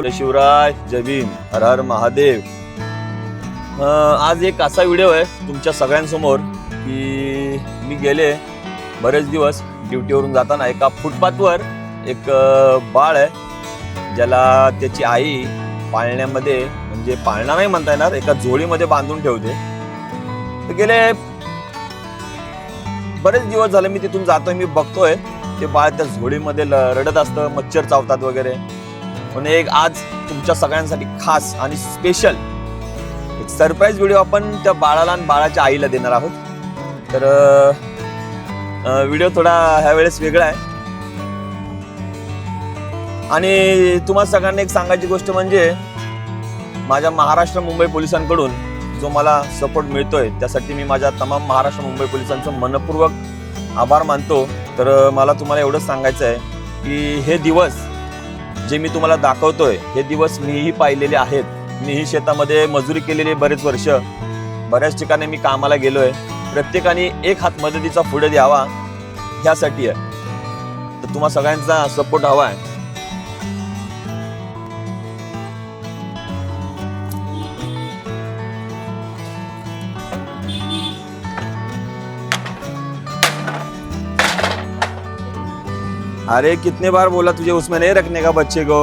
जय शिवराय, जय भीम, हर हर महादेव। आज एक असा व्हिडिओ आहे तुमच्या सगळ्यांसमोर की मी गेले बरेच दिवस ड्युटीवरून जाताना एका फुटपाथवर एक बाळ आहे ज्याला त्याची आई पाळण्यामध्ये, म्हणजे पाळणा नाही म्हणता येणार, एका झोळीमध्ये बांधून ठेवते। तर गेले बरेच दिवस झाले मी तिथून जातोय, मी बघतोय ते बाळ त्या झोळीमध्ये रडत असतं, मच्छर चावतात वगैरे। म्हणून एक आज तुमच्या सगळ्यांसाठी खास आणि स्पेशल एक सरप्राईज व्हिडिओ आपण त्या बाळाला आणि बाळाच्या आईला देणार आहोत। तर व्हिडिओ थोडा ह्या वेळेस वेगळा आहे आणि तुम्हाला सगळ्यांना एक सांगायची गोष्ट म्हणजे माझ्या महाराष्ट्र मुंबई पोलिसांकडून जो मला सपोर्ट मिळतोय त्यासाठी मी माझ्या तमाम महाराष्ट्र मुंबई पोलिसांचं मनपूर्वक आभार मानतो। तर मला तुम्हाला एवढंच सांगायचं आहे की हे दिवस जे मी तुम्हाला दाखवतोय हे दिवस मीही पाहिलेले आहेत। मीही शेतामध्ये मजुरी केलेली बरेच वर्ष, बऱ्याच ठिकाणी मी कामाला गेलोय। प्रत्येकाने एक हात मदतीचा पुढे द्यावा ह्यासाठी आहे। तर तुम्हा सगळ्यांचा सपोर्ट हवा आहे। अरे कितने बार बोला तुझे उसमें नहीं रखने का बच्चे को,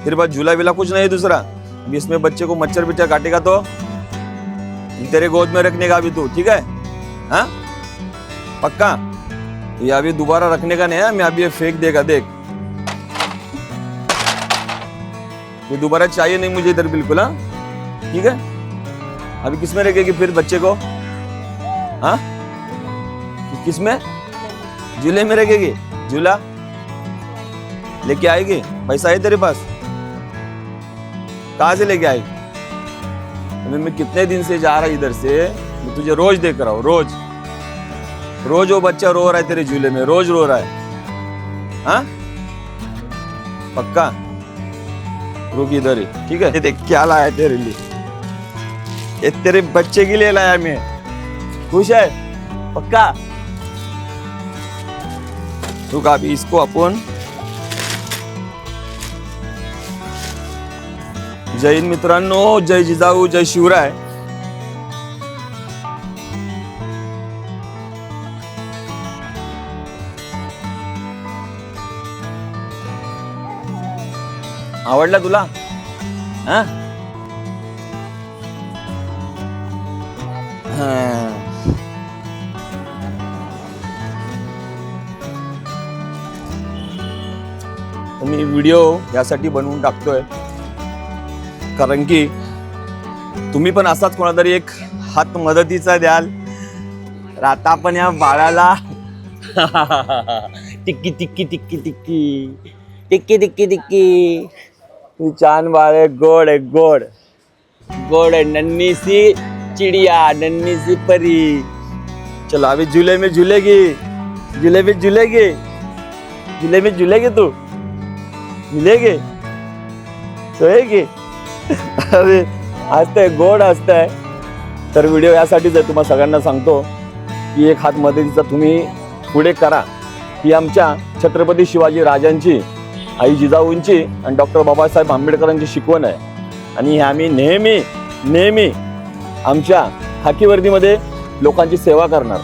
फिर बाद झूला विला कुछ नहीं दूसरा। अभी इसमें बच्चे को मच्छर बिच्छर काटेगा तो तेरे गोद में रखने का अभी तू, ठीक है? हाँ पक्का? तो ये अभी दोबारा रखने का नहीं है, मैं अभी ये फेंक देगा, देख ये दोबारा चाहिए नहीं मुझे इधर बिल्कुल। हाँ ठीक है, अभी किस में रखेगी फिर बच्चे को? हाँ किस में? झूले में रखेगी? झूला लेके आएगी? पैसा है तेरे पास? कहाँ से लेके आएगी? मैं कितने दिन से जा रहा इधर से, मैं तुझे रोज देख रहा हूँ, रोज रोज वो बच्चा रो रहा है तेरे झूले में, रोज रो रहा है। हाँ पक्का? रुक इधर ही, ठीक है? देख क्या लाया तेरे लिए, ये तेरे बच्चे के लिए लाया मैं। खुश है? पक्का? रुक अभी इसको अपन जय हिंद मित्रांनो, जय जिजाऊ, जय शिवराय। आवडला तुला? हाँ हाँ मी व्हिडिओ यासाठी बनवून टाकतोय कारण की तुम्ही पण असाच कोणातरी एक हात मदतीचा द्याल। तर आता आपण या बाळाला टिक्की टिक्की टिक्की टिक्की टिक्की टिक्की टिक्की, तू छान बाळ आहे, गोड आहे, गोड गोड आहे, नन्ही सी चिड़िया, नन्ही सी परी। चलो अभी झूले में झूलेगी, झूले में झूलेगी, झूले में झूलेगी, तू मिलेगी, सोएगी। अरे हसतंय, गोड हसतंय। तर व्हिडिओ यासाठीच आहे, तुम्हाला सगळ्यांना सांगतो की एक हात मदतीचा तुम्ही पुढे करा। ही आमच्या छत्रपती शिवाजी राजांची, आई जिजाऊंची आणि डॉक्टर बाबासाहेब आंबेडकरांची शिकवण आहे आणि आम्ही नेहमी नेहमी आमच्या खाकी वर्दीमध्ये लोकांची सेवा करणार।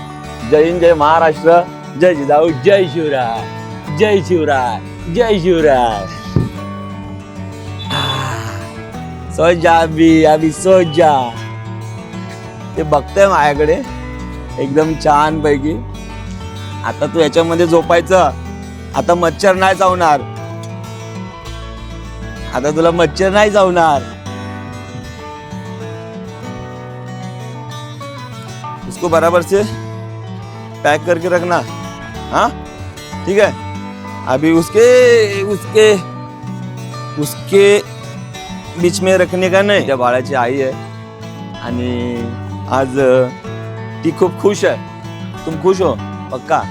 जय हिंद, जय महाराष्ट्र, जय जिजाऊ, जय शिवराय, जय शिवराय, जय शिवराय। सो जा अभी सो जा। ते बघतोय माझ्याकडे एकदम छान पैकी। आता तू याच्यामध्ये झोपायचं, आता मच्छर नाही चावणार, आता तुला मच्छर नाही चावणार। इसको बराबर से पैक करके रखना, हाँ ठीक है? अभी उसके उसके उसके बीच में रखने का नहीं। त्या बाळाची आई आहे आणि आज ती खूप खुश आहे। तुम खुश हो? पक्का?